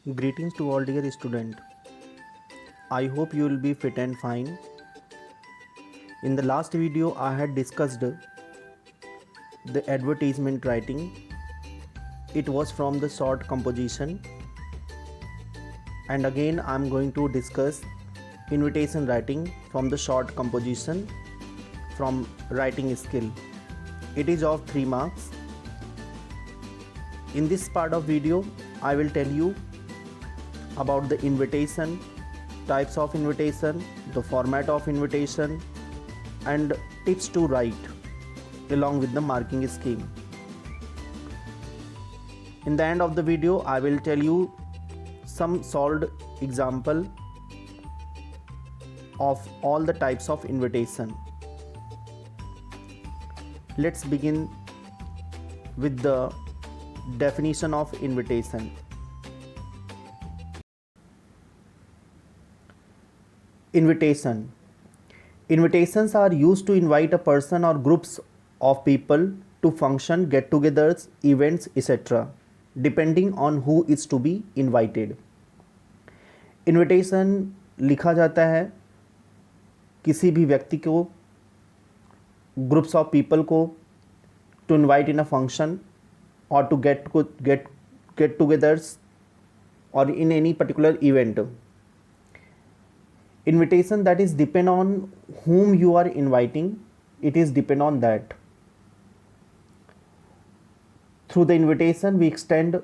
Greetings to all dear student. I hope you will be fit and fine. In the last video I had discussed the advertisement writing. It was from the short composition, and again I am going to discuss invitation writing from the short composition from writing skill. It is of 3 marks. In this part of video I will tell you about the invitation, types of invitation, the format of invitation, and tips to write along with the marking scheme. In the end of the video I will tell you some solved example of all the types of invitation. Let's begin with the definition of invitation. Invitation. Invitations are used to invite a person or groups of people to function, get-togethers, events, etc. depending on who is to be invited. Invitation लिखा जाता है किसी भी व्यक्ति को, groups of people को to invite in a function or to get-togethers or in any particular event. Invitation that is depend on whom you are inviting, it is depend on that. Through the invitation we extend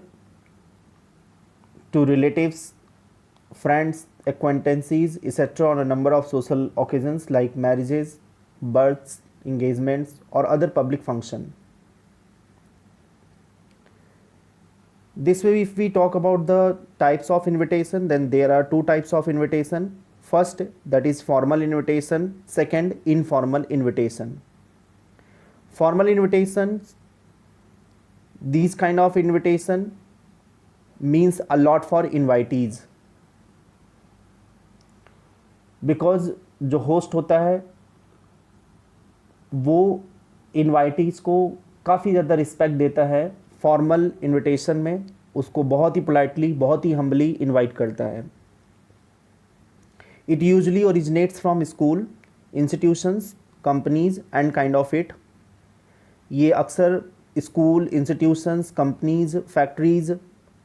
to relatives, friends, acquaintances, etc. on a number of social occasions like marriages, births, engagements or other public function. This way, if we talk about the types of invitation, then there are 2 types of invitation. First, that is formal invitation. Second, informal invitation. Formal invitations, these kind of invitation means a lot for invitees, because जो host होता है वो invitees को काफ़ी ज़्यादा respect देता है. Formal invitation में उसको बहुत ही पोलाइटली, बहुत ही हम्बली इनवाइट करता है. It usually originates from school, institutions, companies and kind of it. ये अक्सर स्कूल, इंस्टीट्यूशंस, कंपनीज, फैक्ट्रीज़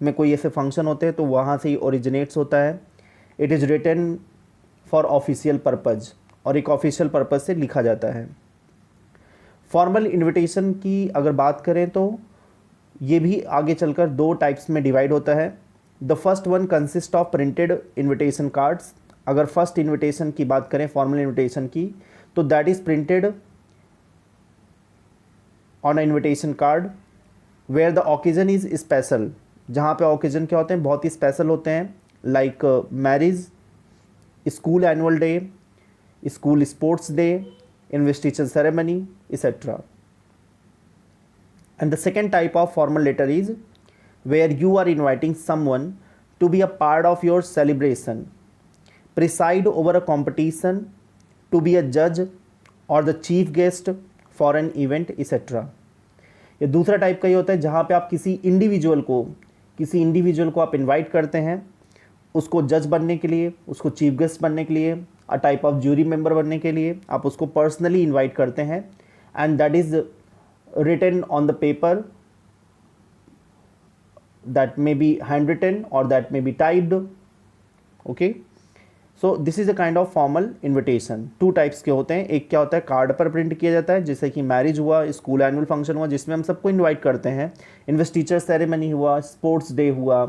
में कोई ऐसे फंक्शन होते हैं तो वहाँ से ही ओरिजिनेट्स होता है. It is written for official purpose, और एक ऑफिशियल पर्पज़ से लिखा जाता है. फॉर्मल इन्विटेशन की अगर बात करें तो ये भी आगे चलकर 2 टाइप्स में डिवाइड होता है. The first one consist of printed invitation cards. अगर फर्स्ट इन्विटेशन की बात करें फॉर्मल इन्विटेशन की, तो that is printed on a invitation card where the occasion is special. जहाँ पे ओकेजन क्या होते हैं, बहुत ही स्पेशल होते हैं, like marriage, school annual day, school sports day, investiture ceremony, etc. And the second type of formal letter is where you are inviting someone to be a part of your celebration, preside over a competition, to be a judge or the chief guest for an event, etc. ये दूसरा type का ही होता है जहाँ पे आप किसी individual को आप इनवाइट करते हैं, उसको जज बनने के लिए, उसको चीफ गेस्ट बनने के लिए, a type of jury member बनने के लिए आप उसको पर्सनली इनवाइट करते हैं, and that is written on the paper, that may be handwritten or that may be typed. Okay, so this is a kind of formal invitation. 2 types के होते हैं. एक क्या होता है, कार्ड पर प्रिंट किया जाता है, जैसे कि मैरिज हुआ, स्कूल एनुअल फंक्शन हुआ जिसमें हम सबको इनवाइट करते हैं, इन्वेस्टिचर सेरेमनी हुआ, स्पोर्ट्स डे हुआ,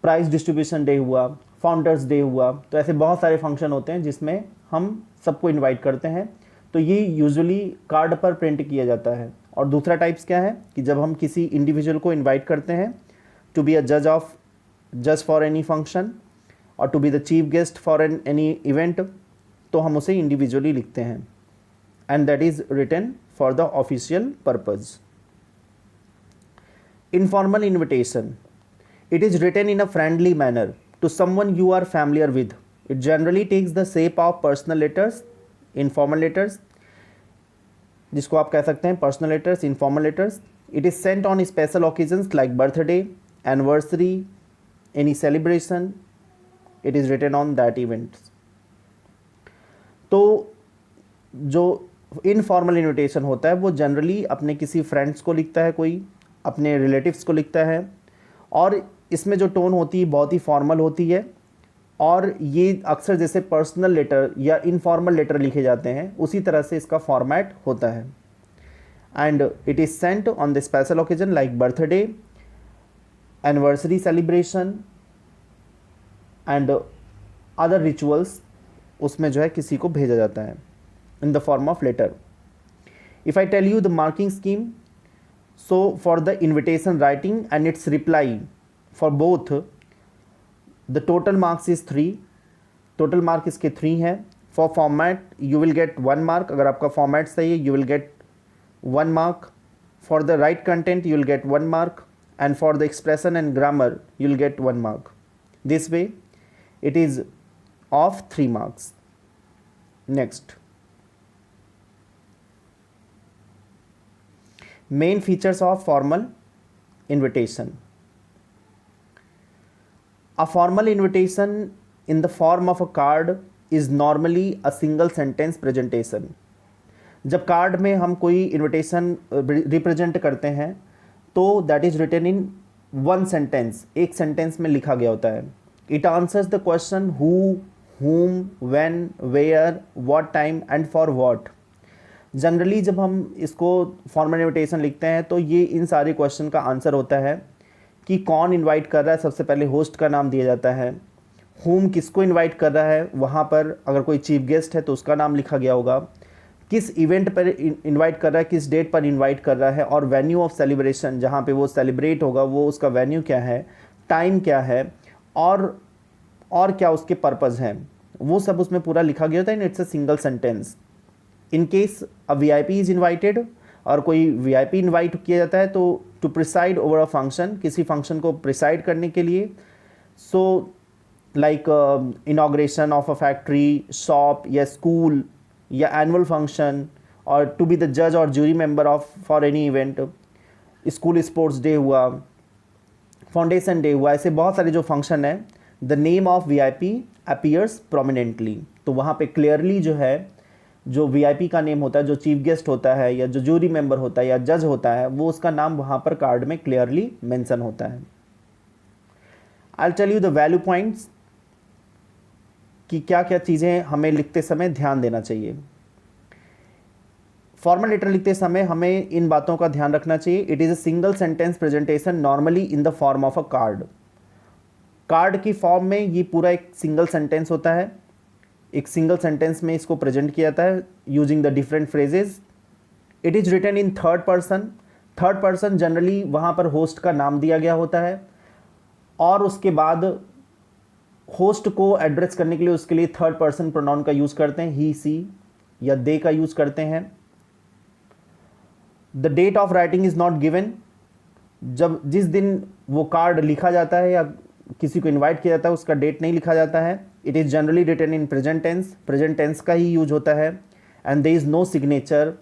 प्राइज डिस्ट्रीब्यूशन डे हुआ, फाउंडर्स डे हुआ. तो ऐसे बहुत सारे फंक्शन होते हैं जिसमें हम सबको इनवाइट करते हैं. तो ये यूजुअली कार्ड पर प्रिंट किया जाता है. और दूसरा टाइप्स क्या है कि जब हम किसी इंडिविजुअल को इनवाइट करते हैं टू बी अ जज फॉर एनी फंक्शन और to be the chief guest for any event, तो हम उसे इंडिविजुअली लिखते हैं, and that is written for the official purpose. Informal invitation, it is written in a friendly manner to someone you are familiar with. It generally takes the shape of personal letters, informal letters, जिसको आप कह सकते हैं personal letters, informal letters. It is sent on special occasions like birthday, anniversary, any celebration, it is written on that event. तो जो informal invitation होता है वो जनरली अपने किसी फ्रेंड्स को लिखता है, कोई अपने रिलेटिव्स को लिखता है, और इसमें जो टोन होती है बहुत ही फॉर्मल होती है, और ये अक्सर जैसे पर्सनल लेटर या इनफॉर्मल लेटर लिखे जाते हैं उसी तरह से इसका फॉर्मेट होता है. And it is sent on the special occasion like birthday, anniversary celebration and other rituals. उसमें जो है किसी को भेजा जाता है in the form of letter. If I tell you the marking scheme, so for the invitation writing and its reply for both, the total marks is 3. Total mark इसके 3 है. For format you will get 1 mark. अगर आपका format सही है you will get 1 mark. For the right content you will get 1 mark, and for the expression and grammar you will get 1 mark. This way it is of 3 marks. Next, main features of formal invitation. A formal invitation in the form of a card is normally a single sentence presentation. जब card में हम कोई invitation represent करते हैं तो that is written in 1 sentence, एक sentence में लिखा गया होता है. It answers the question who, whom, when, where, what time and for what. Generally जब हम इसको फॉर्मल इन्विटेशन लिखते हैं तो ये इन सारे क्वेश्चन का आंसर होता है कि कौन इनवाइट कर रहा है, सबसे पहले होस्ट का नाम दिया जाता है. whom किसको इनवाइट कर रहा है, वहाँ पर अगर कोई चीफ गेस्ट है तो उसका नाम लिखा गया होगा. किस इवेंट पर इनवाइट कर रहा है, किस डेट पर इनवाइट कर रहा है, और वेन्यू ऑफ सेलिब्रेशन जहाँ पे वो सेलिब्रेट होगा वो उसका वेन्यू क्या है, टाइम क्या है, और क्या उसके पर्पज़ हैं, वो सब उसमें पूरा लिखा गया होता है. It's a single sentence. In case a VIP is invited, और कोई वीआईपी इनवाइट किया जाता है तो to preside over a function, किसी फंक्शन को प्रिसाइड करने के लिए. So like inauguration of a factory, shop या स्कूल या एनुअल फंक्शन, और टू बी द जज और jury member of for any event. School sports day हुआ, फाउंडेशन डे हुआ, ऐसे बहुत सारे जो फंक्शन है. The name of VIP appears prominently. तो वहाँ पे क्लियरली जो है जो वीआईपी का नेम होता है, जो चीफ गेस्ट होता है या जो जूरी मेंबर होता है या जज होता है, वो उसका नाम वहाँ पर कार्ड में क्लियरली मेंशन होता है. I tell you the value points कि क्या क्या चीज़ें हमें लिखते समय ध्यान देना चाहिए. फॉर्मल लेटर लिखते समय हमें इन बातों का ध्यान रखना चाहिए. It is a single sentence presentation normally in the form of a card. Card की फॉर्म में ये पूरा एक सिंगल सेंटेंस होता है. एक सिंगल सेंटेंस में इसको प्रेजेंट किया जाता है using the different phrases. It is written in third person. Third person generally वहाँ पर होस्ट का नाम दिया गया होता है, और उसके बाद होस्ट को एड्रेस करने के लिए उसके लिए थर्ड पर्सन प्रोनाउन का यूज़ करते हैं, ही, सी या दे का यूज़ करते हैं. The date of writing is not given. जब जिस दिन वो कार्ड लिखा जाता है या किसी को इनवाइट किया जाता है उसका डेट नहीं लिखा जाता है. It is generally written in present tense. Present tense का ही यूज होता है. And there is no signature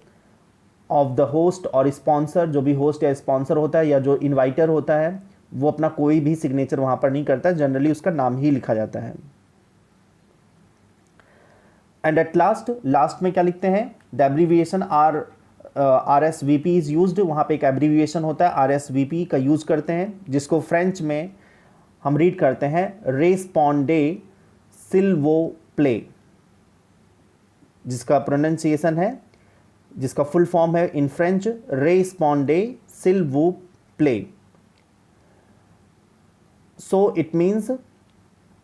of the host और स्पॉन्सर. जो भी होस्ट या स्पॉन्सर होता है या जो इन्वाइटर होता है वो अपना कोई भी सिग्नेचर वहाँ पर नहीं करता है. जनरली उसका नाम ही लिखा जाता है. एंड एट लास्ट में क्या लिखते हैं, the abbreviation RSVP is used. वहाँ पे एक एब्रीविएशन होता है, RSVP का यूज़ करते हैं, जिसको फ्रेंच में हम रीड करते हैं रेस्पॉन्डे सिल वो प्ले, जिसका प्रोनाउंसिएशन है, जिसका फुल फॉर्म है इन फ्रेंच रेस्पॉन्डे सिल वो play. So it means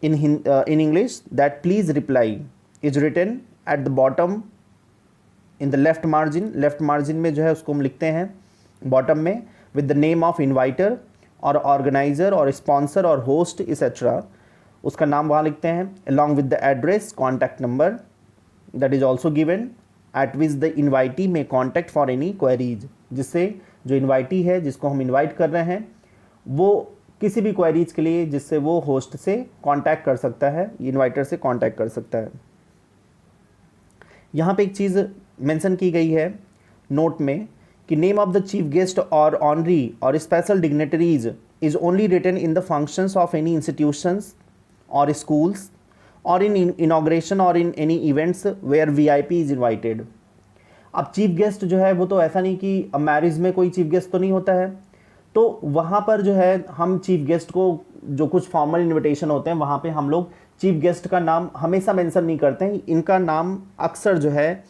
in English that please reply is written at the bottom in the left margin. Left margin में जो है उसको हम लिखते हैं बॉटम में with the name of inviter और ऑर्गेनाइजर और स्पॉन्सर और होस्ट एक्सेट्रा. उसका नाम वहाँ लिखते हैं along with the address, contact number that is also given at which the invitee may contact for any queries. जिससे जो इन्वाइटी है जिसको हम इन्वाइट कर रहे हैं वो किसी भी क्वेरीज के लिए जिससे वो होस्ट से कांटेक्ट कर सकता है, इन्वाइटर से कांटेक्ट कर सकता है. यहाँ पे एक चीज़ मेंशन की गई है नोट में कि name of the chief guest और ऑनरी और special dignitaries is only written in the functions of any institutions or schools or in inauguration or in any events where VIP is invited. अब chief guest जो है वो तो ऐसा नहीं कि मैरिज में कोई चीफ गेस्ट तो नहीं होता है, तो वहाँ पर जो है हम चीफ गेस्ट को जो कुछ फॉर्मल इनविटेशन होते हैं वहाँ पे हम लोग चीफ गेस्ट का नाम हमेशा मेंशन नहीं करते हैं। इनका नाम अक्सर जो है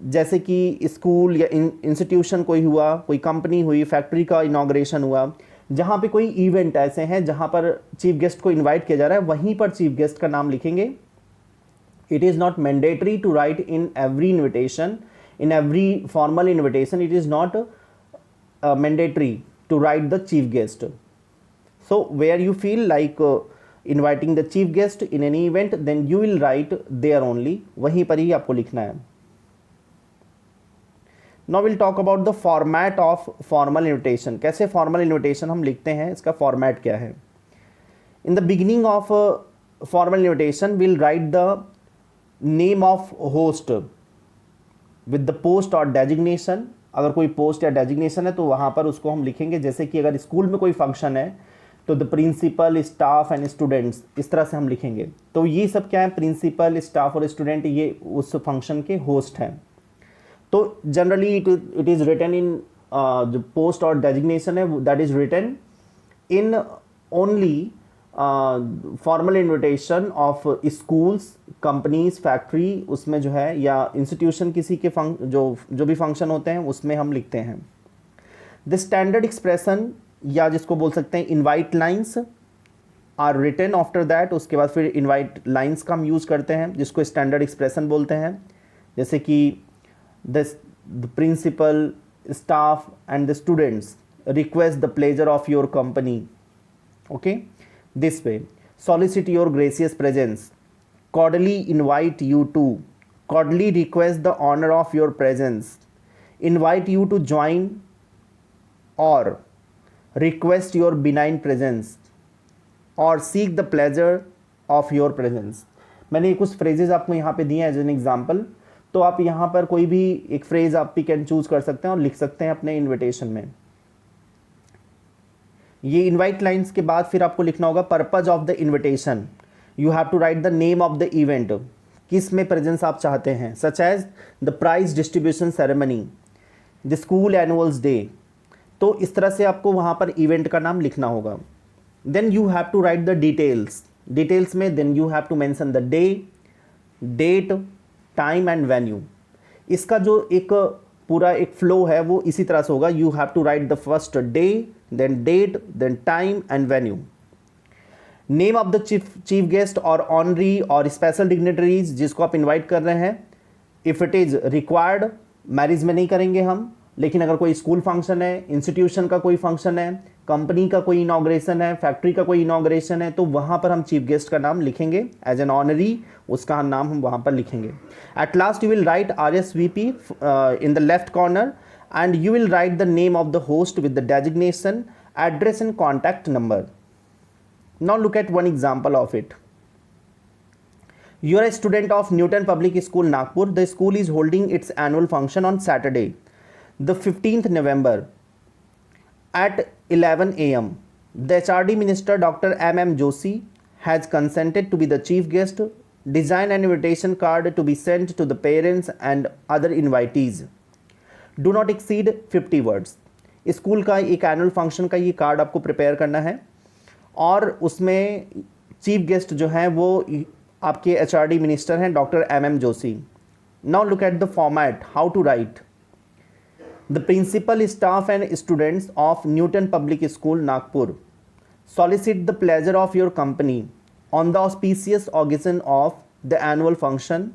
जैसे कि स्कूल या इंस्टीट्यूशन कोई हुआ, कोई कंपनी हुई, फैक्ट्री का इनाग्रेशन हुआ, जहाँ पे कोई इवेंट ऐसे हैं जहाँ पर चीफ गेस्ट को इनवाइट किया जा रहा है, वहीं पर चीफ गेस्ट का नाम लिखेंगे। It is not mandatory to write in every invitation, in every formal invitation it is not mandatory to write the chief guest. So where you feel like inviting the chief guest in any event, then you will write there only, वहीं पर ही आपको लिखना है। Now we'll talk about the format of formal invitation. कैसे formal invitation हम लिखते हैं, इसका format क्या है। In the beginning of formal invitation we'll write the name of host with the post और डेजिग्नेशन। अगर कोई पोस्ट या डेजिग्नेशन है तो वहाँ पर उसको हम लिखेंगे, जैसे कि अगर स्कूल में कोई फंक्शन है तो the principal, staff and students, इस तरह से हम लिखेंगे। तो ये सब क्या है, प्रिंसिपल, स्टाफ और स्टूडेंट, ये उस फंक्शन के होस्ट हैं। तो generally it is written in जो पोस्ट और डेजिग्नेशन है that is written in only formal invitation of schools, companies, factory, उसमें जो है या इंस्टीट्यूशन किसी के जो भी फंक्शन होते हैं उसमें हम लिखते हैं। द स्टैंडर्ड एक्सप्रेशन या जिसको बोल सकते हैं invite lines are written after that. उसके बाद फिर इनवाइट लाइन्स का हम यूज़ करते हैं जिसको स्टैंडर्ड एक्सप्रेशन बोलते हैं, जैसे कि the principal, staff and the students request the pleasure of your company. Okay, this way, solicit your gracious presence, cordially invite you to, cordially request the honor of your presence, invite you to join or request your benign presence or seek the pleasure of your presence। मैंने कुछ phrases आपको यहाँ पे दिए हैं as an example, तो आप यहाँ पर कोई भी एक फ्रेज आप पिक एंड चूज कर सकते हैं और लिख सकते हैं अपने इन्विटेशन में। ये इनवाइट लाइन्स के बाद फिर आपको लिखना होगा purpose of the invitation. You have to write the name of the event, किस में प्रेजेंस आप चाहते हैं, such as the prize distribution ceremony, the school annuals day. तो इस तरह से आपको वहाँ पर इवेंट का नाम लिखना होगा। Then you have to write the details, details में then you have to mention the day, date, time and venue. इसका जो एक पूरा एक फ्लो है वो इसी तरह से होगा। You have to write the first day, then date, then time and venue. Name of the chief guest or honorary or special dignitaries जिसको आप invite कर रहे हैं। If it is required, marriage में नहीं करेंगे हम, लेकिन अगर कोई स्कूल फंक्शन है, इंस्टीट्यूशन का कोई फंक्शन है, कंपनी का कोई इनाग्रेशन है, फैक्ट्री का कोई इनाग्रेशन है, तो वहाँ पर हम चीफ गेस्ट का नाम लिखेंगे एज एन ऑनरी, उसका नाम हम वहाँ पर लिखेंगे। Eight last you will write RSVP in the left corner and you will write the name of the host with the designation, address and contact number. Now look at one example of it. You are a student of Newton Public School, Nagpur. The school is holding its annual function on Saturday, the 15th November at 11 a.m. The HRD Minister Dr. M.M. Joshi has consented to be the chief guest. Design an invitation card to be sent to the parents and other invitees. Do not exceed 50 words. School का एक annual function का ये card आपको prepare करना है और उसमें chief guest जो हैं वो आपके HRD मिनिस्टर हैं doctor MM Joshi. Now look at the format, how to write. The principal, staff and students of Newton public school, Nagpur solicit the pleasure of your company on the auspicious occasion of the annual function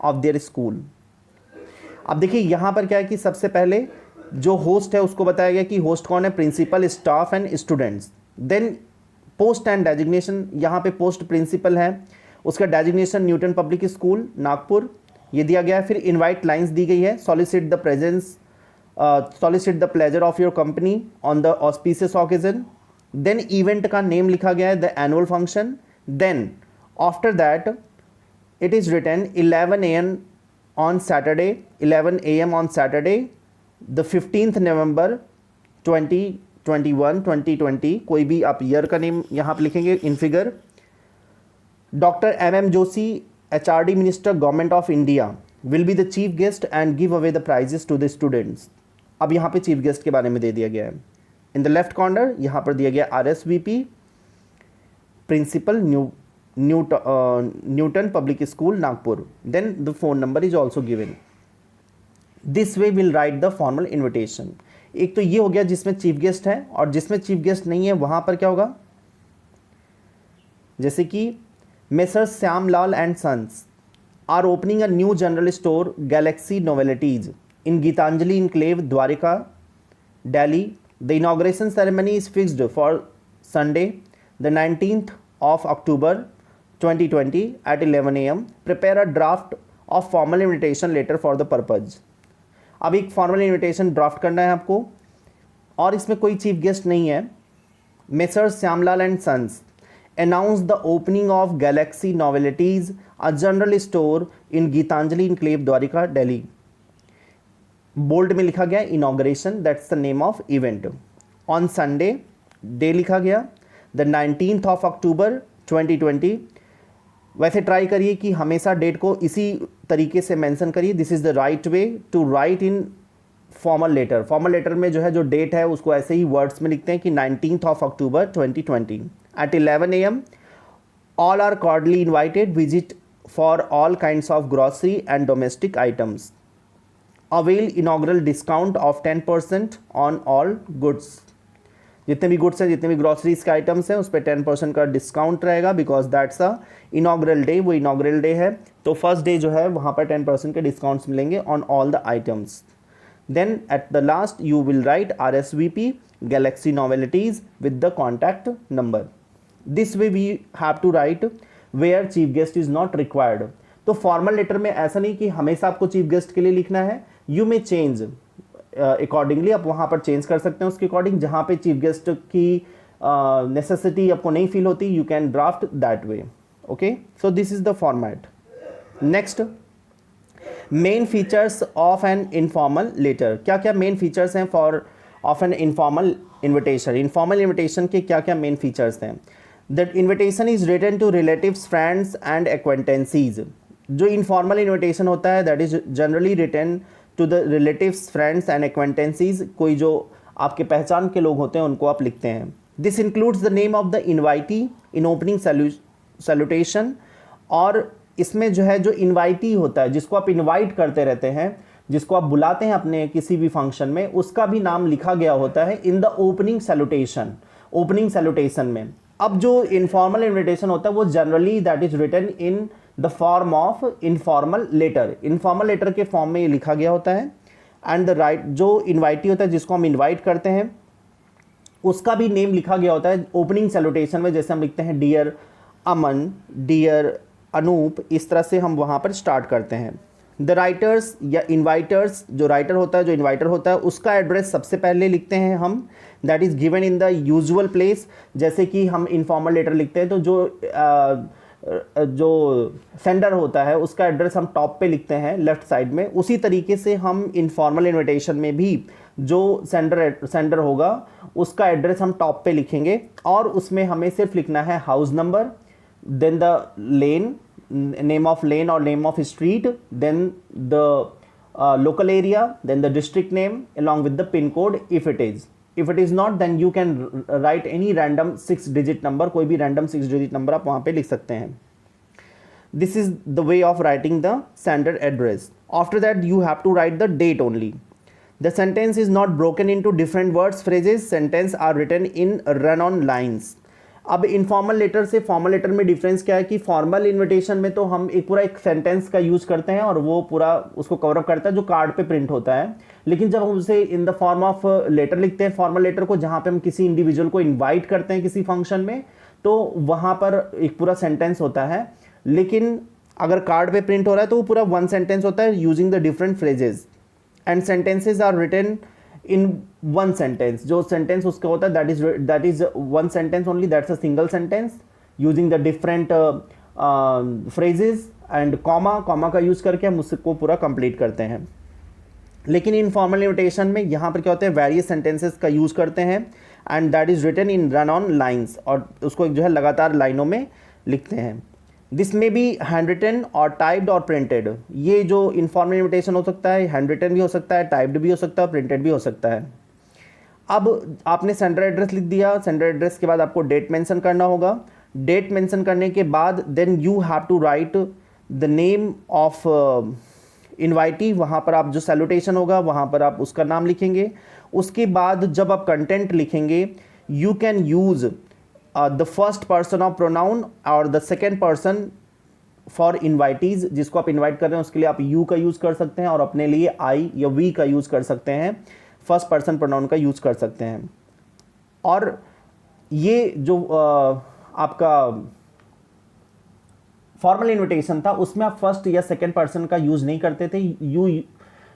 of their school। अब देखिए यहाँ पर क्या है कि सबसे पहले जो होस्ट है उसको बताया गया कि होस्ट कौन है, principal, staff and students. Then post and designation, यहाँ पे पोस्ट प्रिंसिपल है, उसका designation Newton public school Nagpur ये दिया गया है। फिर इनवाइट लाइंस दी गई है, solicit the presence, solicit the pleasure of your company on the auspicious occasion. Then event का नेम लिखा गया है, the annual function. Then after that it is written 11 AM on Saturday, 11 AM on Saturday, the 15th November 20 21 2020, कोई भी आप year का name यहाँ पे लिखेंगे in figure. Doctor MM Joshi, HRD minister government of India, will be the chief guest and give away the prizes to the students. अब यहाँ पे चीफ गेस्ट के बारे में दे दिया गया है। इन द लेफ्ट कॉर्नर यहाँ पर दिया गया RSVP, principal Newton public school Nagpur, then the phone number is also given. This way will write the formal invitation. एक तो ये हो गया जिसमें चीफ गेस्ट है, और जिसमें चीफ गेस्ट नहीं है वहाँ पर क्या होगा, जैसे कि Messrs Shyamlal and Sons are opening a new general store Galaxy Novelties in Gitanjali Enclave Dwarka, Delhi. The inauguration ceremony is fixed for Sunday the 19th of October 2020 at 11 AM. Prepare a draft of formal invitation letter for the purpose. अब एक formal invitation draft करना है आपको, और इसमें कोई chief guest नहीं है। Messrs Shyamlal and Sons announce the opening of Galaxy Novelties a general store in Gitanjali Enclave Dwarka, Delhi. Bold में लिखा गया inauguration, that's the name of event. On Sunday, day लिखा गया द 19th of October 2020। वैसे ट्राई करिए कि हमेशा डेट को इसी तरीके से मेंशन करिए। This is the right way to write in formal letter. Formal letter में जो है जो डेट है उसको ऐसे ही वर्ड्स में लिखते हैं कि 19th of October 2020 at 11 AM। All are cordially invited, visit for all kinds of grocery and domestic items. Avail inaugural discount of 10% on all goods. जितने भी गुड्स हैं, जितने भी ग्रॉसरीज के आइटम्स हैं, उस पर 10% का डिस्काउंट रहेगा, because that's a inaugural day. वो इनॉग्रल डे है, तो फर्स्ट डे जो है वहाँ पर 10% के डिस्काउंट्स मिलेंगे on all the items. Then at the last you will write RSVP Galaxy Novelties with the contact number. This way we have to write where chief guest is not required. तो formal letter में ऐसा नहीं कि हमेशा आपको chief guest के लिए लिखना है, यू मे चेंज अकॉर्डिंगली, आप वहाँ पर चेंज कर सकते हैं उसके अकॉर्डिंग। जहाँ पे चीफ गेस्ट की नेसेसिटी आपको नहीं फील होती, you can draft that way. Okay, so this is the format. Next, main features of an informal letter. क्या क्या मेन फीचर्स हैं for of an informal invitation. Informal invitation के क्या क्या मेन फीचर्स हैं। That invitation is written to relatives, friends and acquaintances. जो informal invitation होता है that is generally written to the relatives, friends and acquaintances. कोई जो आपके पहचान के लोग होते हैं उनको आप लिखते हैं। This includes the name of the invitee in opening salutation. और इसमें जो है जो इनवाइटी होता है, जिसको आप इनवाइट करते रहते हैं, जिसको आप बुलाते हैं अपने किसी भी फंक्शन में, उसका भी नाम लिखा गया होता है in the opening salutation. Opening salutation में अब जो इनफॉर्मल इन्विटेशन होता है वो generally that is written in the form of informal letter. Informal letter के फॉर्म में ये लिखा गया होता है। एंड द राइट, जो इनवाइटी होता है जिसको हम इनवाइट करते हैं, उसका भी नेम लिखा गया होता है ओपनिंग सैल्यूटेशन में। जैसे हम लिखते हैं डियर अमन, डियर अनूप, इस तरह से हम वहाँ पर स्टार्ट करते हैं। द राइटर्स या इन्वाइटर्स, जो राइटर होता है, जो इन्वाइटर होता है, उसका एड्रेस सबसे पहले लिखते हैं हम, that is given in the usual place. जैसे कि हम इनफॉर्मल लेटर लिखते हैं तो जो सेंडर होता है उसका एड्रेस हम टॉप पे लिखते हैं लेफ्ट साइड में। उसी तरीके से हम इनफॉर्मल इन्विटेशन में भी जो सेंडर होगा उसका एड्रेस हम टॉप पे लिखेंगे, और उसमें हमें सिर्फ लिखना है house number, then the lane, name of lane और name of street, then the local area, then the district name along with the pin code if it is. If it is not, then you can write any random 6-digit number, कोई भी random 6-digit number आप वहाँ पे लिख सकते हैं। This is the way of writing the sender address. After that, you have to write the date only. The sentence is not broken into different words, phrases. Sentence are written in run-on lines. अब informal letter से formal letter में difference क्या है कि formal invitation में तो हम एक सेंटेंस का यूज़ करते हैं और वो पूरा उसको कवर अप करता है जो कार्ड पे प्रिंट होता है। लेकिन जब हम उसे in the form of letter लिखते हैं, फॉर्मल लेटर को, जहाँ पे हम किसी इंडिविजुअल को इन्वाइट करते हैं किसी फंक्शन में, तो वहाँ पर एक पूरा सेंटेंस होता है। लेकिन अगर कार्ड पे प्रिंट हो रहा है तो वो पूरा वन सेंटेंस होता है using the different phrases. And sentences are written in one sentence. जो सेंटेंस उसका होता है that is one sentence only, that's a single sentence using the different phrases and comma का यूज करके हम उसको पूरा कंप्लीट करते हैं। लेकिन इनफॉर्मल इन्विटेशन में यहाँ पर क्या होता है, वेरियस सेंटेंसेस का यूज करते हैं and that is written in run on lines, और उसको जो है लगातार लाइनों में लिखते हैं। दिस में बी हैंड रिटन और टाइप्ड और प्रिंटेड। ये जो इनफॉर्मल इन्विटेशन हो सकता है, हैंड रिटन भी हो सकता है, टाइप्ड भी हो सकता है, प्रिंटेड भी हो सकता है। अब आपने सेंडर एड्रेस लिख दिया, सेंडर एड्रेस के बाद आपको डेट मेंशन करना होगा। डेट मेंशन करने के बाद then you have to write the name of invitee. वहाँ पर आप जो सैल्यूटेशन होगा वहाँ पर आप उसका नाम लिखेंगे। उसके बाद जब आप कंटेंट लिखेंगे, you can use the first person of pronoun और the second person for invitees. जिसको आप इन्वाइट कर रहे हैं उसके लिए आप यू का यूज़ कर सकते हैं, और अपने लिए आई या वी का यूज़ कर सकते हैं, फर्स्ट पर्सन प्रोनाउन का यूज़ कर सकते हैं। और ये जो आपका फॉर्मल इन्विटेशन था उसमें आप फर्स्ट या सेकेंड पर्सन का यूज़ नहीं करते थे,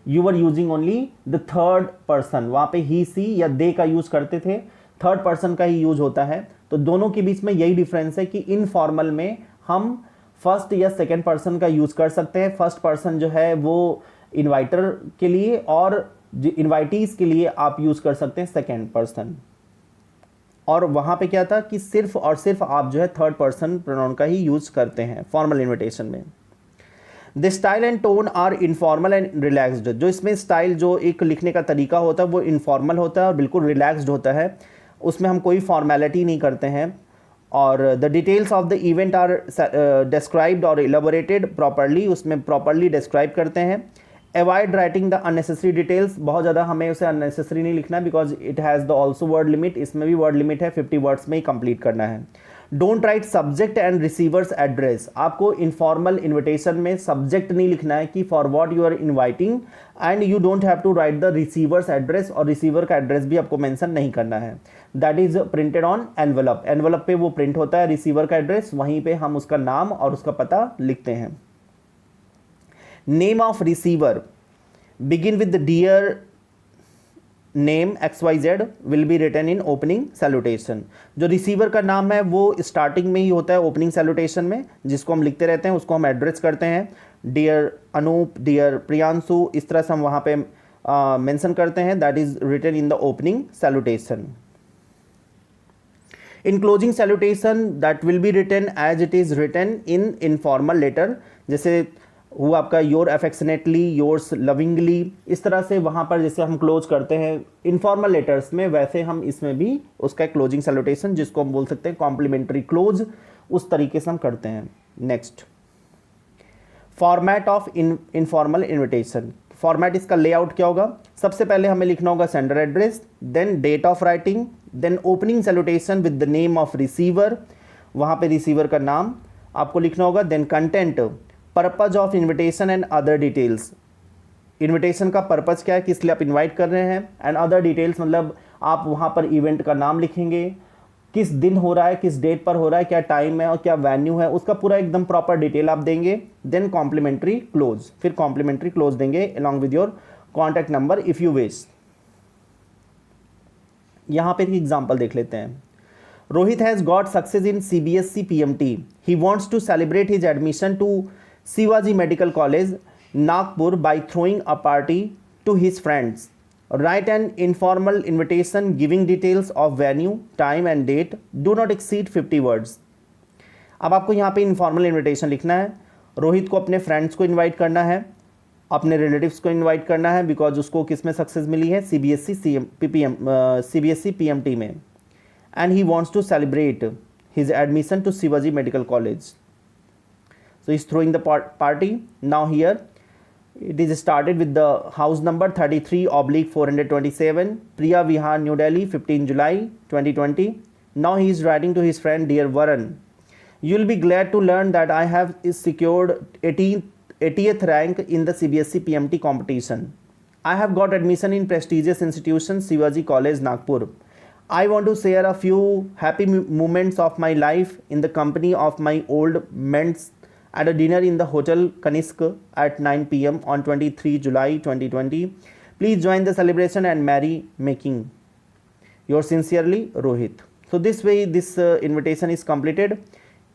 you were using only the third person. वहाँ पे ही सी या दे का यूज़ करते थे, थर्ड पर्सन का ही यूज होता है। तो दोनों के बीच में यही डिफरेंस है कि इनफॉर्मल में हम फर्स्ट या सेकेंड पर्सन का यूज़ कर सकते हैं। फर्स्ट पर्सन जो है वो इन्वाइटर के लिए, और इन्वाइटीज़ के लिए आप यूज़ कर सकते हैं सेकेंड पर्सन। और वहाँ पे क्या था कि सिर्फ और सिर्फ आप जो है थर्ड पर्सन प्रोनाउन का ही यूज़ करते हैं फॉर्मल इन्विटेशन में। The style and tone are informal and relaxed. जो इसमें स्टाइल, जो एक लिखने का तरीका होता है वो इनफॉर्मल होता है और बिल्कुल रिलैक्स्ड होता है, उसमें हम कोई फॉर्मेलिटी नहीं करते हैं। और the details of the event are described और इलेबोरेटेड प्रॉपरली, उसमें प्रॉपरली डिस्क्राइब करते हैं। Avoid writing the unnecessary details, बहुत ज़्यादा हमें उसे अननेसेसरी नहीं लिखना है because it has the also word limit, इसमें भी वर्ड लिमिट है, 50 वर्ड्स में ही कंप्लीट करना है। Don't write subject and receiver's address, आपको इनफॉर्मल इन्विटेशन में सब्जेक्ट नहीं लिखना है कि for what you are inviting, and you don't have to write the receiver's address, और रिसीवर का एड्रेस भी आपको मेंशन नहीं करना है। That is printed on envelope, envelope पे वो प्रिंट होता है रिसीवर का एड्रेस, वहीं पे हम उसका नाम और उसका पता लिखते हैं। Name of receiver begin with dear name XYZ will be written in opening salutation. जो रिसीवर का नाम है वो स्टार्टिंग में ही होता है ओपनिंग सैल्यूटेशन में, जिसको हम लिखते रहते हैं उसको हम एड्रेस करते हैं। डियर अनूप, डियर प्रियांशु, इस तरह से हम वहाँ पे मेंशन करते हैं। That is written in the opening salutation. In closing salutation that will be written as it is written in informal letter, जैसे वो आपका योर अफेक्शनेटली, योर्स लविंगली, इस तरह से वहाँ पर जैसे हम क्लोज करते हैं इनफॉर्मल लेटर्स में, वैसे हम इसमें भी उसका क्लोजिंग सैल्यूटेशन, जिसको हम बोल सकते हैं कॉम्प्लीमेंट्री क्लोज, उस तरीके से हम करते हैं। Next, format of informal invitation. Format, इसका लेआउट क्या होगा? सबसे पहले हमें लिखना होगा sender address, then date of writing, then opening salutation with the name of receiver, वहाँ पे रिसीवर का नाम आपको लिखना होगा, then content, purpose of invitation and other details. Invitation का पर्पज क्या है, किस लिए आप इनवाइट कर रहे हैं, एंड अदर डिटेल्स मतलब आप वहाँ पर इवेंट का नाम लिखेंगे, किस दिन हो रहा है, किस डेट पर हो रहा है, क्या टाइम है और क्या वेन्यू है, उसका पूरा एकदम प्रॉपर डिटेल आप देंगे। देन कॉम्प्लीमेंट्री क्लोज, फिर कॉम्प्लीमेंट्री क्लोज देंगे along with your contact number if you wish. यहाँ पर एक एग्जाम्पल देख लेते हैं। Rohit has got success in CBSE PMT. He wants to celebrate his admission to Shivaji Medical College, Nagpur by throwing a party to his friends. Write an informal invitation giving details of venue, time and date. Do not exceed 50 words. अब आपको यहाँ पे informal invitation लिखना है। रोहित को अपने friends को invite करना है, अपने रिलेटिव्स को इनवाइट करना है, बिकॉज उसको किस में सक्सेस मिली है, CBSE PMT में, and he wants to celebrate his admission to Shivaji Medical College. So he's throwing the party. Now here it is started with the house number 33/427, Priya Vihar, New Delhi, 15 July 2020. Now he is writing to his friend, dear Varun, you'll be glad to learn that I have secured 80th rank in the CBSE PMT competition. I have got admission in prestigious institution Shivaji College, Nagpur. I want to share a few happy moments of my life in the company of my old mates at a dinner in the Hotel Kanishk at 9 p.m. on 23 July 2020. Please join the celebration and merry making. Yours sincerely, Rohit. So this way this invitation is completed.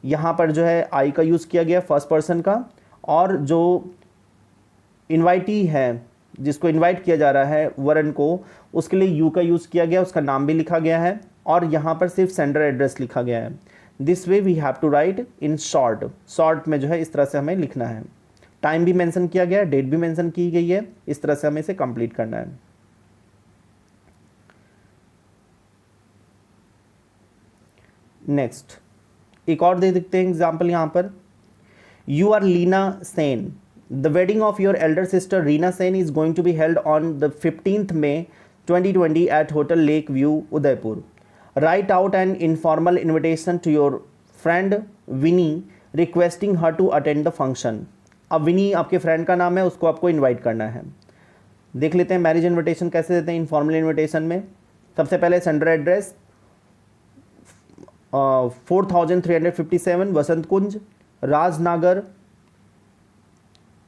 यहाँ पर जो है I का use किया गया first person का, और जो इन्वाइटी है जिसको इनवाइट किया जा रहा है वरन को, उसके लिए यू का यूज़ किया गया, उसका नाम भी लिखा गया है और यहाँ पर सिर्फ सेंडर एड्रेस लिखा गया है। This way we have to write in short में जो है इस तरह से हमें लिखना है। टाइम भी मेंशन किया गया है, डेट भी मेंशन की गई है, इस तरह से हमें इसे कंप्लीट करना है। नेक्स्ट एक और दे देखते हैं एग्जाम्पल यहाँ पर। You are Leena Sen, the wedding of your elder sister Reena Sen is going to be held on the 15th May 2020 at hotel lake view Udaipur. Write out an informal invitation to your friend Vini requesting her to attend the function. अब विनी आपके friend का नाम है, उसको आपको invite करना है। देख लेते हैं मैरिज इन्विटेशन कैसे देते हैं इनफॉर्मल इन्विटेशन में। सबसे पहले sender address 4357 Vasant Kunj, Rajnagar,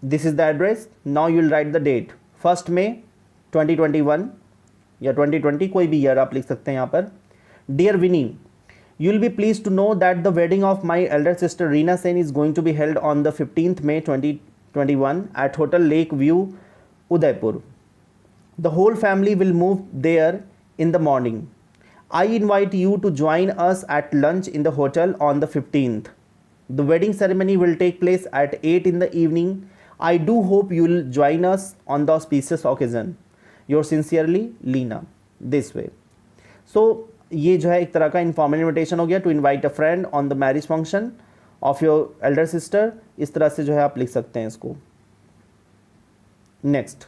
this is the address. Now you will write the date 1 May 2021 या 2020, कोई भी ईयर आप लिख सकते हैं यहाँ पर। Dear Vini, you will be pleased to know that the wedding of my elder sister Reena Sen is going to be held on the 15th May 2021 at Hotel Lake View, Udaipur. The whole family will move there in the morning. I invite you to join us at lunch in the hotel on the 15th. The wedding ceremony will take place at 8 in the evening. I do hope you will join us on the auspicious occasion. Yours sincerely, Leena. This way. So ये जो है एक तरह का informal invitation हो गया to invite a friend on the marriage function of your elder sister. इस तरह से जो है आप लिख सकते हैं इसको। नेक्स्ट,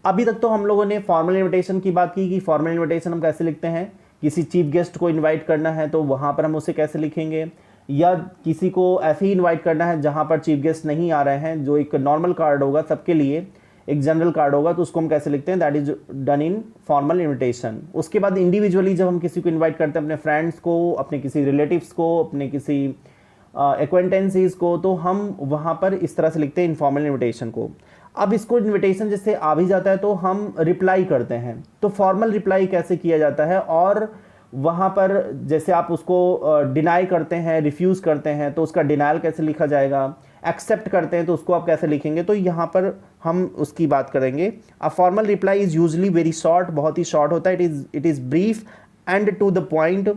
अभी तक तो हम लोगों ने फॉर्मल इन्विटेशन की बात की कि फॉर्मल इन्विटेशन हम कैसे लिखते हैं। किसी चीफ गेस्ट को इनवाइट करना है तो वहाँ पर हम उसे कैसे लिखेंगे, या किसी को ऐसे ही इन्वाइट करना है जहाँ पर चीफ गेस्ट नहीं आ रहे हैं, जो एक नॉर्मल कार्ड होगा सबके लिए, एक जनरल कार्ड होगा, तो उसको हम कैसे लिखते हैं, that is done in formal invitation. उसके बाद इंडिविजुअली जब हम किसी को इनवाइट करते हैं, अपने फ्रेंड्स को, अपने किसी रिलेटिव्स को, अपने किसी एक्वेंटेंसीज को, तो हम वहाँ पर इस तरह से लिखते हैं इनफॉर्मल इन्विटेशन को। अब इसको इन्विटेशन जैसे आ भी जाता है तो हम रिप्लाई करते हैं, तो फॉर्मल रिप्लाई कैसे किया जाता है, और वहाँ पर जैसे आप उसको डिनाई करते हैं, रिफ्यूज़ करते हैं, तो उसका डिनायल कैसे लिखा जाएगा, एक्सेप्ट करते हैं तो उसको आप कैसे लिखेंगे, तो यहाँ पर हम उसकी बात करेंगे। A formal reply is usually very short, बहुत ही शॉर्ट होता है। It is brief and to the point,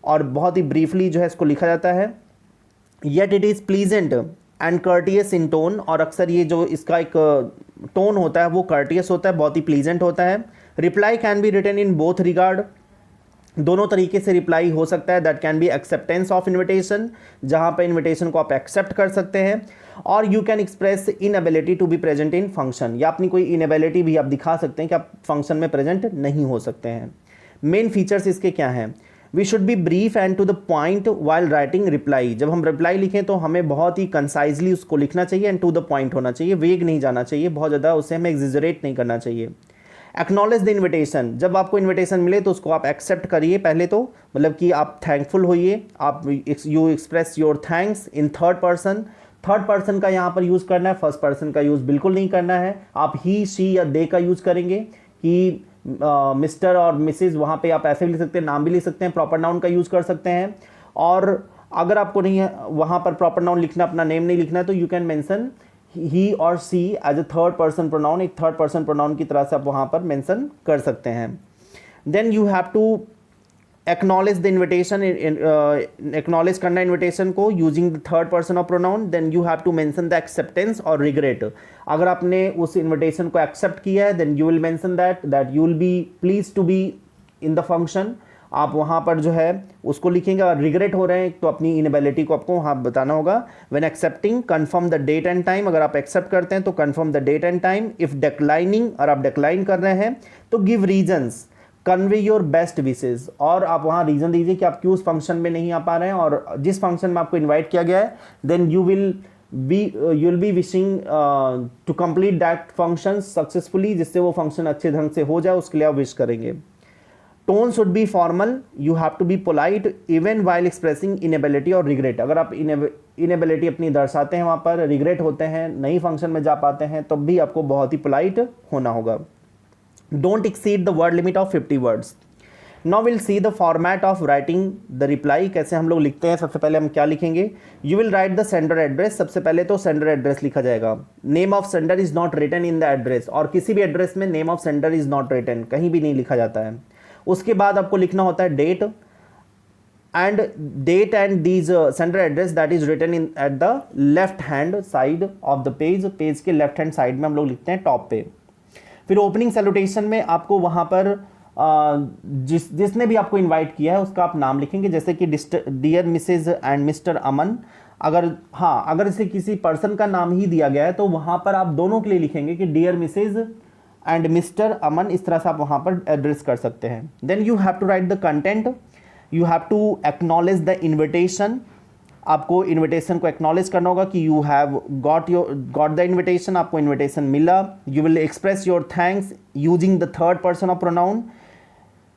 और बहुत ही ब्रीफली जो है इसको लिखा जाता है। Yet it is pleasant and courteous in tone, और अक्सर ये जो इसका एक टोन होता है वो कर्टियस होता है, बहुत ही प्लीजेंट होता है। Reply can be written in both regard, दोनों तरीके से रिप्लाई हो सकता है। That can be acceptance of invitation, जहाँ पे इन्विटेशन को आप एक्सेप्ट कर सकते हैं, और you can express inability to be present in function, या अपनी कोई इनएबिलिटी भी आप दिखा सकते हैं कि आप फंक्शन में प्रेजेंट नहीं हो सकते हैं। मेन फीचर्स इसके क्या हैं, we should be brief and to the point while writing reply. जब हम रिप्लाई लिखें तो हमें बहुत ही कंसाइजली उसको लिखना चाहिए, एंड टू द पॉइंट होना चाहिए, वेग नहीं जाना चाहिए, बहुत ज़्यादा उसे हमें एग्जिजरेट नहीं करना चाहिए। एक्नॉलेज द इन्विटेशन, जब आपको इन्विटेशन मिले तो उसको आप एक्सेप्ट करिए पहले, तो मतलब कि आप थैंकफुल होइए, आप you express your thanks in third person. Third person का यहाँ पर यूज़ करना है, फर्स्ट पर्सन का यूज़ बिल्कुल नहीं करना है। आप ही, शी या दे का यूज़ करेंगे कि मिस्टर और मिसेज, वहाँ पे आप ऐसे भी लिख सकते हैं, नाम भी लिख सकते हैं, प्रॉपर नाउन का यूज़ कर सकते हैं। और अगर आपको नहीं है वहाँ पर प्रॉपर नाउन लिखना, अपना नेम नहीं लिखना है, तो यू कैन मेंशन ही और she as a third person pronoun, एक थर्ड पर्सन प्रोनाउन की तरह से आप वहाँ पर मेंशन कर सकते हैं। Then you have to acknowledge the invitation, acknowledge करना इन्विटेशन को using the third person of pronoun. Then you have to mention the acceptance और रिग्रेट। अगर आपने उस इन्विटेशन को एक्सेप्ट किया है, then you will mention that you will be please to be in the function, आप वहाँ पर जो है उसको लिखेंगे। और रिग्रेट हो रहे हैं तो अपनी इनएबिलिटी को आपको वहाँ बताना होगा। When accepting confirm the date and time, अगर आप एक्सेप्ट करते हैं तो confirm the date and time. If declining, और आप डिक्लाइन कर रहे हैं तो give reasons, convey your best wishes, और आप वहाँ रीजन दीजिए कि आप क्यों उस फंक्शन में नहीं आ पा रहे हैं, और जिस फंक्शन में आपको इन्वाइट किया गया है, then you will be wishing to complete that function successfully, जिससे वो फंक्शन अच्छे ढंग से हो जाए, उसके लिए आप विश करेंगे। Tone should be formal, you have to be polite even while expressing inability और रिग्रेट। अगर आप इनएबिलिटी अपनी दर्शाते हैं, वहाँ पर रिग्रेट होते हैं, नई फंक्शन में जा पाते हैं, तब भी आपको बहुत ही पोलाइट होना होगा। Don't exceed the word limit of 50 words. Now will see the format of writing the reply. कैसे हम लोग लिखते हैं, सबसे पहले हम क्या लिखेंगे, you will write the sender address. सबसे पहले तो सेंडर एड्रेस लिखा जाएगा। Name of sender is not written in the address, और किसी भी एड्रेस में name of sender is not written कहीं भी नहीं लिखा जाता है। उसके बाद आपको लिखना होता है date and these sender address that is written in at the left hand side of the page के लेफ्ट हैंड साइड में हम लोग लिखते हैं टॉप पे। फिर ओपनिंग सैल्यूटेशन में आपको वहाँ पर जिसने भी आपको इनवाइट किया है उसका आप नाम लिखेंगे, जैसे कि डियर मिसेज एंड मिस्टर अमन। अगर इसे किसी पर्सन का नाम ही दिया गया है तो वहाँ पर आप दोनों के लिए लिखेंगे कि डियर मिसेज एंड मिस्टर अमन, इस तरह से आप वहाँ पर एड्रेस कर सकते हैं। Then you have to write the content, you have to acknowledge the invitation. आपको इन्विटेशन को एक्नॉलेज करना होगा कि you have got the invitation, आपको इन्विटेशन मिला। You will express your thanks using the third person of pronoun,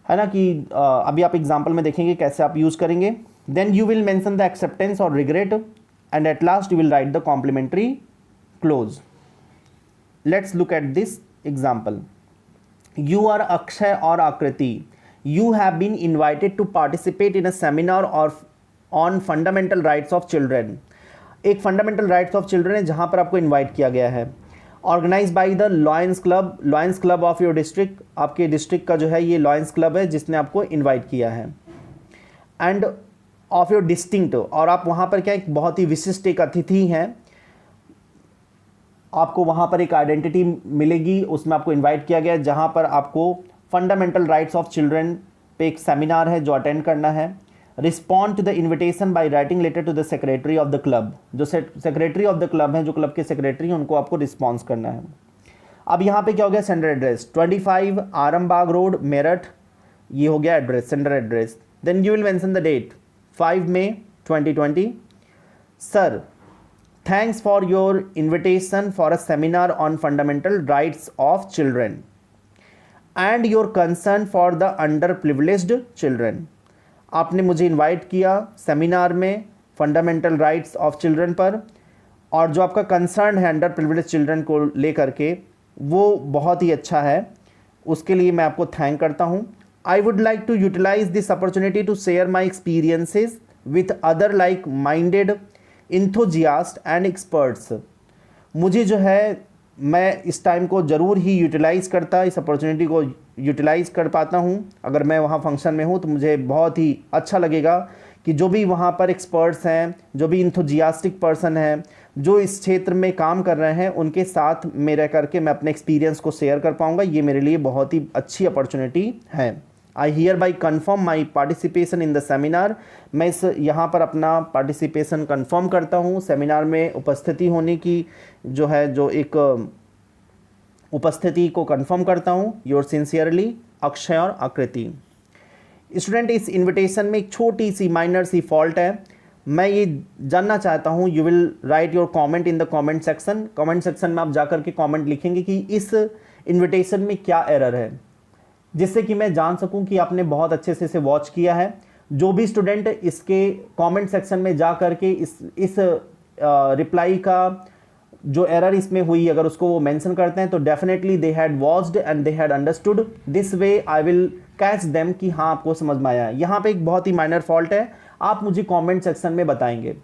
है ना, कि अभी आप एग्जाम्पल में देखेंगे कैसे आप यूज करेंगे। Then you will mention the acceptance और regret, and at last you will write the complimentary close. Let's look at this example. You are Akshay और Aakriti, you have been invited to participate in a seminar on fundamental rights of children। एक fundamental rights of children है जहाँ पर आपको invite किया गया है। Organise by the lions club of your district, आपके डिस्ट्रिक्ट का जो है ये लॉयंस क्लब है जिसने आपको इनवाइट किया है। एंड ऑफ योर डिस्टिंक्ट, और आप वहाँ पर क्या एक बहुत ही विशिष्ट एक अतिथि हैं, आपको वहाँ पर एक आइडेंटिटी मिलेगी, उसमें आपको इन्वाइट किया गया है जहाँ पर आपको फंडामेंटल राइट्स ऑफ चिल्ड्रन पे एक सेमिनार है जो अटेंड करना है। Respond to the invitation by writing letter to the secretary of the club, जो सेक्रेटरी ऑफ द क्लब है, जो क्लब के सेक्रेटरी हैं, उनको आपको रिस्पॉन्स करना है। अब यहाँ पे क्या हो गया, sender address 25 Arambagh road Meerut, ये हो गया address, sender address. Then you will mention the date 5 May 2020। Sir, thanks for your invitation for a seminar on fundamental rights of children and your concern for the under privileged children. आपने मुझे invite किया seminar में fundamental rights of children पर, और जो आपका concern है under privilege children को लेकर के वो बहुत ही अच्छा है, उसके लिए मैं आपको थैंक करता हूँ। I would like to utilise this opportunity to share my experiences with other like minded enthusiast and experts. मुझे जो है, मैं इस टाइम को ज़रूर ही यूटिलाइज़ करता, इस अपॉर्चुनिटी को यूटिलाइज़ कर पाता हूँ। अगर मैं वहाँ फंक्शन में हूँ तो मुझे बहुत ही अच्छा लगेगा कि जो भी वहाँ पर एक्सपर्ट्स हैं, जो भी इंथुजियास्टिक पर्सन हैं, जो इस क्षेत्र में काम कर रहे हैं, उनके साथ में रह करके मैं अपने एक्सपीरियंस को शेयर कर पाऊँगा। ये मेरे लिए बहुत ही अच्छी अपॉर्चुनिटी है। I hear by confirm my participation in the seminar. मैं इस यहाँ पर अपना पार्टिसिपेशन कन्फर्म करता हूँ, सेमिनार में उपस्थिति होने की जो है, जो एक उपस्थिति को कन्फर्म करता हूँ। योर सिंसियरली अक्षय और आकृति। स्टूडेंट, इस इन्विटेशन में एक छोटी सी माइनर सी फॉल्ट है, मैं ये जानना चाहता हूँ। You will right your comment in the comment section. Comment section में आप जाकर के कॉमेंट लिखेंगे कि इस इन्विटेशन में क्या एरर है, जिससे कि मैं जान सकूं कि आपने बहुत अच्छे से इसे वॉच किया है। जो भी स्टूडेंट इसके कमेंट सेक्शन में जा करके इस रिप्लाई का जो एरर इसमें हुई, अगर उसको वो मेंशन करते हैं तो definitely they had watched and they had understood. This way I will catch them कि हाँ आपको समझ में आया है। यहाँ पे एक बहुत ही माइनर फॉल्ट है, आप मुझे कमेंट सेक्शन में बताएंगे।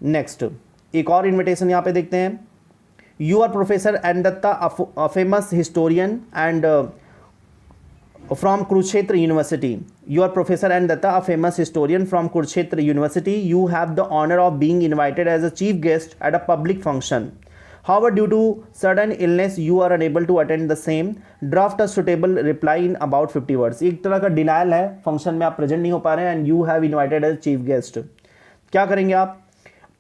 नेक्स्ट एक और इन्विटेशन यहाँ पे देखते हैं। You are professor N Datta, a famous historian and from Kurukshetra University. You are Professor N. Datta, a famous historian from Kurukshetra University. You have the honor of being invited as a chief guest at a public function. However, due to sudden illness, you are unable to attend the same. Draft a suitable reply in about 50 words. एक तरह का denial है, function में आप present नहीं हो पा रहे हैं and you have invited as chief guest. क्या करेंगे आप?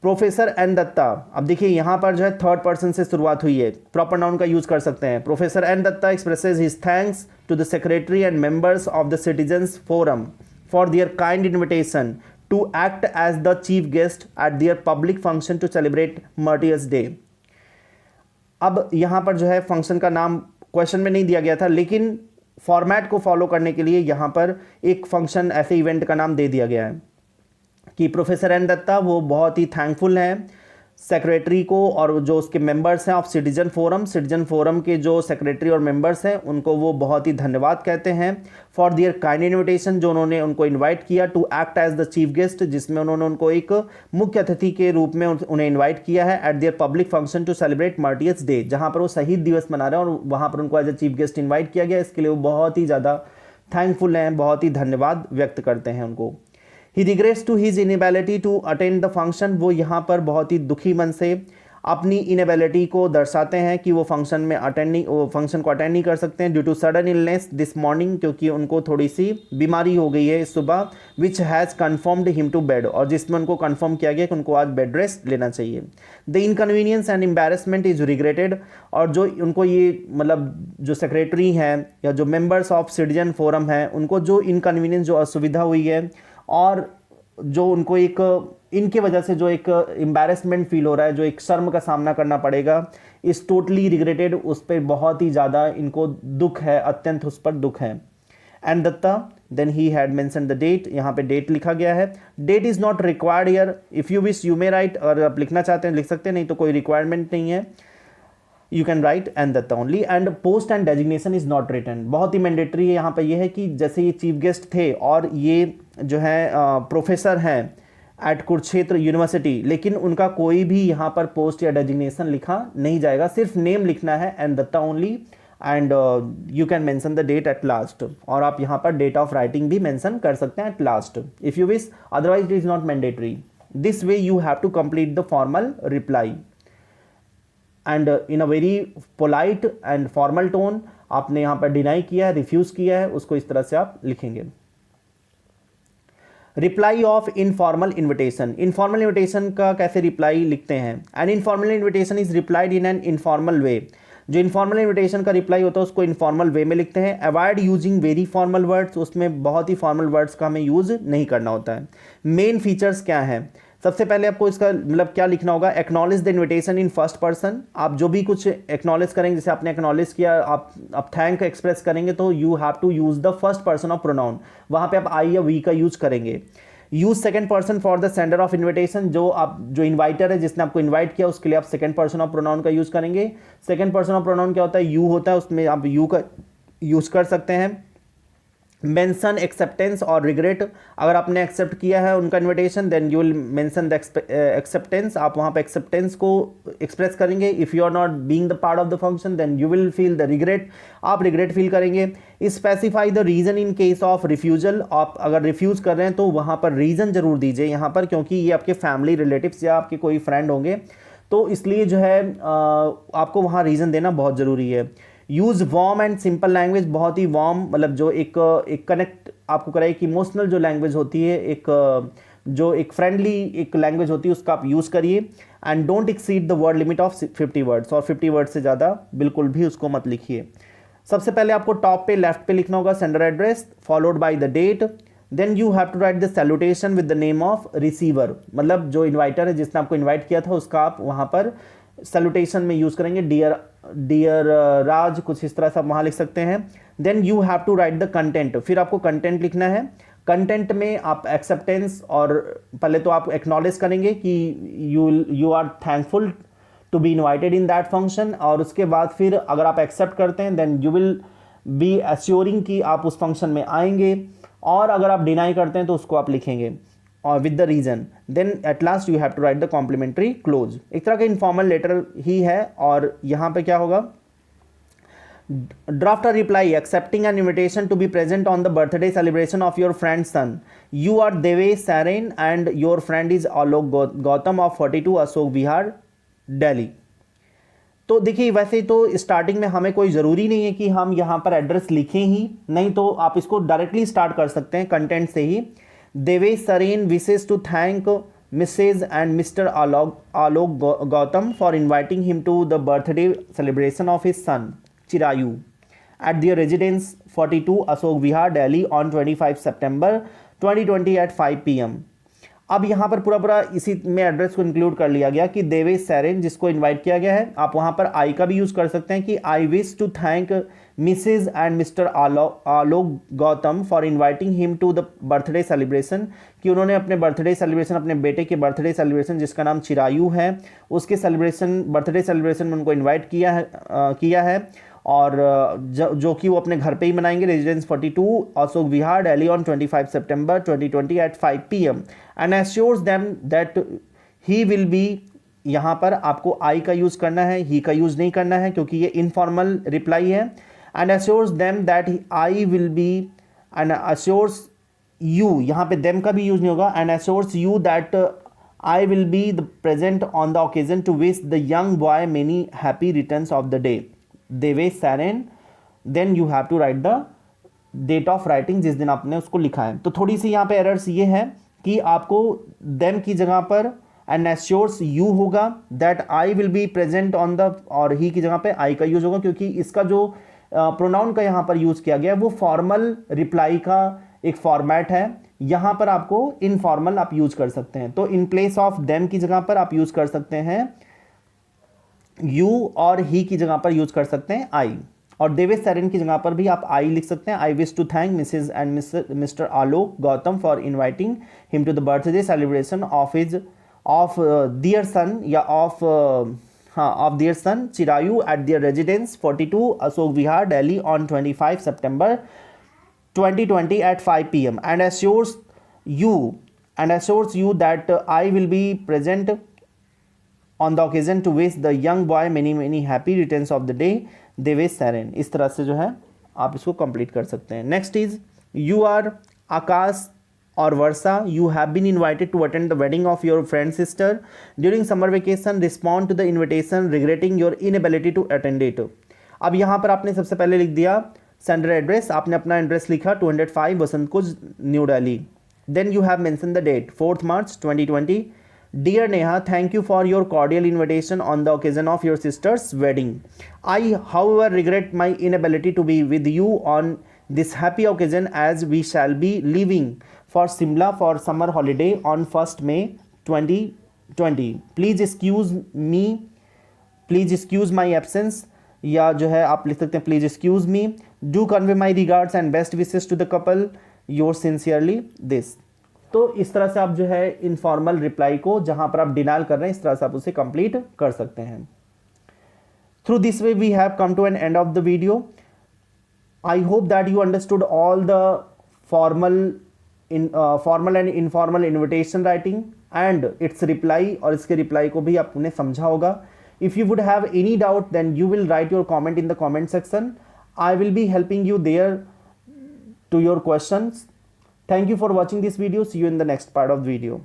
प्रोफेसर एन दत्ता, अब देखिए यहाँ पर जो है थर्ड पर्सन से शुरुआत हुई है, प्रॉपर नाउन का यूज कर सकते हैं। Professor N Datta expresses his thanks to the secretary and members of the citizens forum for their kind invitation to act as the chief guest at their public function to celebrate martyrs day. अब यहाँ पर जो है function का नाम question में नहीं दिया गया था, लेकिन फॉर्मेट को फॉलो करने के लिए यहाँ पर एक फंक्शन ऐसे इवेंट का नाम दे दिया गया है कि प्रोफेसर एन दत्ता वो बहुत ही थैंकफुल हैं सेक्रेटरी को और जो उसके मेंबर्स हैं ऑफ सिटीजन फोरम के जो सेक्रेटरी और मेंबर्स हैं उनको वो बहुत ही धन्यवाद कहते हैं फॉर देयर काइंड इन्विटेशन, जो उन्होंने उनको इनवाइट किया to act as the chief guest, जिसमें उन्होंने उनको एक मुख्य अतिथि के रूप में उन्हें इन्वाइट किया है at their public function to celebrate martyrs day, जहाँ पर वो शहीद दिवस मना रहे हैं और वहाँ पर उनको as a chief guest invite किया गया। इसके लिए वो बहुत ही ज़्यादा थैंकफुल हैं, बहुत ही धन्यवाद व्यक्त करते हैं उनको। He regrets to his inability to attend the function, वो यहाँ पर बहुत ही दुखी मन से अपनी इनएबिलिटी को दर्शाते हैं कि वो फंक्शन को अटेंड नहीं कर सकते हैं due to sudden illness this morning, क्योंकि उनको थोड़ी सी बीमारी हो गई है इस सुबह, which has confirmed him to bed, और जिसमें उनको कन्फर्म किया गया कि उनको आज बेड रेस्ट लेना चाहिए। The inconvenience and embarrassment is regretted, और जो उनको ये मतलब जो सेक्रेटरी हैं या जो मेंबर्स ऑफ सिटीजन फोरम हैं उनको जो इनकन्वीनियंस जो असुविधा हुई है और जो उनको एक इनके वजह से जो एक एम्बैरेसमेंट फील हो रहा है, जो एक शर्म का सामना करना पड़ेगा, इस टोटली रिग्रेटेड, उस पर बहुत ही ज़्यादा इनको दुख है, अत्यंत उस पर दुख है। And Datta then he had mention the date, यहाँ पे डेट लिखा गया है। Date is not required here, if you wish you may write, अगर आप लिखना चाहते हैं लिख सकते हैं, नहीं तो कोई रिक्वायरमेंट नहीं है। You can write and Datta only, and post and designation is not written, बहुत ही मैंडेटरी है यहाँ पे ये है कि जैसे ये चीफ गेस्ट थे और ये जो है प्रोफेसर हैं एट कुरुक्षेत्र यूनिवर्सिटी, लेकिन उनका कोई भी यहाँ पर पोस्ट या डेजिग्नेशन लिखा नहीं जाएगा, सिर्फ नेम लिखना है and Datta only, and you can mention the date at last, और आप यहाँ पर डेट ऑफ राइटिंग भी मेंशन कर सकते हैं at last if you wish, otherwise it is not mandatory. This way you have to complete the formal reply and in a very polite and formal tone. आपने यहाँ पर deny किया है, refuse किया है, उसको इस तरह से आप लिखेंगे। Reply off informal invitation, informal invitation का कैसे रिप्लाई लिखते हैं? N informal invitation is replied in an informal वे, जो इनफॉर्मल इन्विटेशन का रिप्लाई होता है उसको इनफॉर्मल वे में लिखते हैं। Avoid using very formal words, उसमें बहुत ही फॉर्मल वर्ड्स का हमें यूज नहीं करना होता है। मेन फीचर्स क्या हैं? सबसे पहले आपको इसका मतलब क्या लिखना होगा? Acknowledge the invitation in first person, आप जो भी कुछ एक्नॉलेज करेंगे, जैसे आपने एक्नॉलेज किया, आप थैंक एक्सप्रेस करेंगे तो you have to use the first person of pronoun, वहाँ पे आप आई या वी का यूज करेंगे। Use second person for the sender of invitation, जो इन्वाइटर है जिसने आपको इन्वाइट किया उसके लिए आप सेकंड पर्सन ऑफ प्रोनाउन का यूज करेंगे। सेकंड पर्सन ऑफ प्रोनाउन क्या होता है? यू होता है, उसमें आप यू का यूज कर सकते हैं। मेंशन एक्सेप्टेंस और रिग्रेट, अगर आपने एक्सेप्ट किया है उनका invitation then you will mention the acceptance, आप वहाँ पे एक्सेप्टेंस को एक्सप्रेस करेंगे। If you are not being the part of the function then you will feel the regret, आप रिग्रेट फील करेंगे। Specify the reason in case of refusal, आप अगर refuse कर रहे हैं तो वहाँ पर रीज़न जरूर दीजिए यहाँ पर, क्योंकि ये आपके फैमिली रिलेटिव्स या आपके कोई फ्रेंड होंगे, तो इसलिए जो है आपको वहाँ रीज़न देना बहुत ज़रूरी है। Use warm and simple language, बहुत ही वार्म मतलब जो एक कनेक्ट आपको कराए, एक इमोशनल जो लैंग्वेज होती है, एक फ्रेंडली एक लैंग्वेज होती है, उसका आप यूज़ करिए। And don't exceed the word limit of 50 words, और 50 वर्ड से ज़्यादा बिल्कुल भी उसको मत लिखिए। सबसे पहले आपको टॉप पे लेफ्ट पे लिखना होगा sender address followed by the date, then you have to write the salutation with the name of receiver, मतलब जो इन्वाइटर है जिसने आपको इन्वाइट किया था उसका आप वहाँ पर सैल्यूटेशन में यूज़ करेंगे। डियर राज, कुछ इस तरह से आप वहाँ लिख सकते हैं। Then you have to write the content, फिर आपको कंटेंट लिखना है। कंटेंट में आप एक्सेप्टेंस, और पहले तो आप एक्नॉलेज करेंगे कि you are thankful to be invited in that function, और उसके बाद फिर अगर आप एक्सेप्ट करते हैं then you will be assuring कि आप उस फंक्शन में आएंगे, और अगर आप डिनाई करते हैं तो उसको आप लिखेंगे और with the reason. Then at last you have to write the complimentary close, एक तरह का इनफॉर्मल लेटर ही है। और यहाँ पे क्या होगा? Draft a reply accepting an invitation to be present on the birthday celebration of your friend son, you are Devesh Saren and your friend is Alok Gautam of 42 Ashok Vihar Delhi. तो देखिए वैसे तो स्टार्टिंग में हमें कोई ज़रूरी नहीं है कि हम यहाँ पर एड्रेस लिखें ही, नहीं तो आप इसको डायरेक्टली स्टार्ट कर सकते हैं कंटेंट से ही। देवेश सरेन wishes to thank Mrs. and Mr. Alok Gautam for inviting him to the birthday celebration of his son Chirayu at their residence 42 Ashok Vihar, Delhi on 25 September 2020 at 5 p.m. अब यहाँ पर पूरा इसी में एड्रेस को include कर लिया गया कि देवेश सैरेन जिसको इनवाइट किया गया है, आप वहाँ पर आई का भी यूज़ कर सकते हैं कि I wish to thank Mrs and Mr Alok Gautam for inviting him to the birthday celebration, कि उन्होंने अपने बर्थडे सेलिब्रेशन, अपने बेटे के बर्थडे सेलिब्रेशन जिसका नाम चिरायु है, उसके सेलिब्रेशन, बर्थडे सेलिब्रेशन में उनको इन्वाइट किया है और जो कि वो अपने घर पे ही मनाएंगे, residence 42 Ashok Vihar Delhi on 25 September 2020 at 5 PM and assures them that he will be, यहाँ पर आपको आई का यूज़ करना है, ही का यूज़ नहीं करना है क्योंकि ये इनफॉर्मल रिप्लाई है। And assures them that I will be and assures you, यहाँ पे देम का भी यूज़ नहीं होगा, and assures you that I will be the present on the occasion to wish the young boy many happy returns of the day Devesh Sairen. Then you have to write the date of writing जिस दिन आपने उसको लिखा है। तो थोड़ी सी यहाँ पे एरर्स ये है कि आपको देम की जगह पर एंड एश्योर्स यू होगा, that I will B present on the, और ही की जगह पे आई का यूज होगा क्योंकि इसका जो प्रोनाउन का यहाँ पर यूज किया गया है वो फॉर्मल रिप्लाई का एक फॉर्मेट है। यहाँ पर आपको इनफॉर्मल आप यूज कर सकते हैं, तो इन प्लेस ऑफ देम की जगह पर आप यूज कर सकते हैं यू और ही की जगह पर यूज कर सकते हैं आई, और देवेश सैरेन की जगह पर भी आप आई लिख सकते हैं। I wish to thank Mrs and Mr Alok Gautam for inviting him to the birthday celebration of their son या of their son Chirayu at their residence 42 Ashok Vihar Delhi on 25 September 2020 at 5 PM and assures you that I will be present on the occasion to wish the young boy many happy returns of the day Devesh Sairen. इस तरह से जो है आप इसको complete कर सकते हैं। Next is you are Akash और Varsha, you have been invited to attend the wedding of your friend sister during summer vacation, respond to the invitation regretting your inability to attend it. अब यहाँ पर आपने सबसे पहले लिख दिया सेंडर एड्रेस, आपने अपना एड्रेस लिखा 205 Vasant Kunj New Delhi. Then you have mention the date 4 March 2020। Dear Neha, thank you for your cordial invitation on the occasion of your sister's wedding. I, however, regret my inability to be with you on this happy occasion as we shall be leaving for Simla for summer holiday on 1st May 2020. Please excuse my absence, या जो है आप लिख सकते हैं please excuse me, do convey my regards and best wishes to the couple, your sincerely this. तो इस तरह से आप जो है इनफॉर्मल रिप्लाई को जहां पर आप डिनाइल कर रहे हैं इस तरह से आप उसे कंप्लीट कर सकते हैं। Through this way we have come to an end of the video. I hope that you understood all the formal and informal invitation writing and its reply, और इसके रिप्लाई को भी आपने समझा होगा। If you would have any doubt, then you will write your comment in the comment section. I will be helping you there to your questions. Thank you for watching this video. See you in the next part of the video.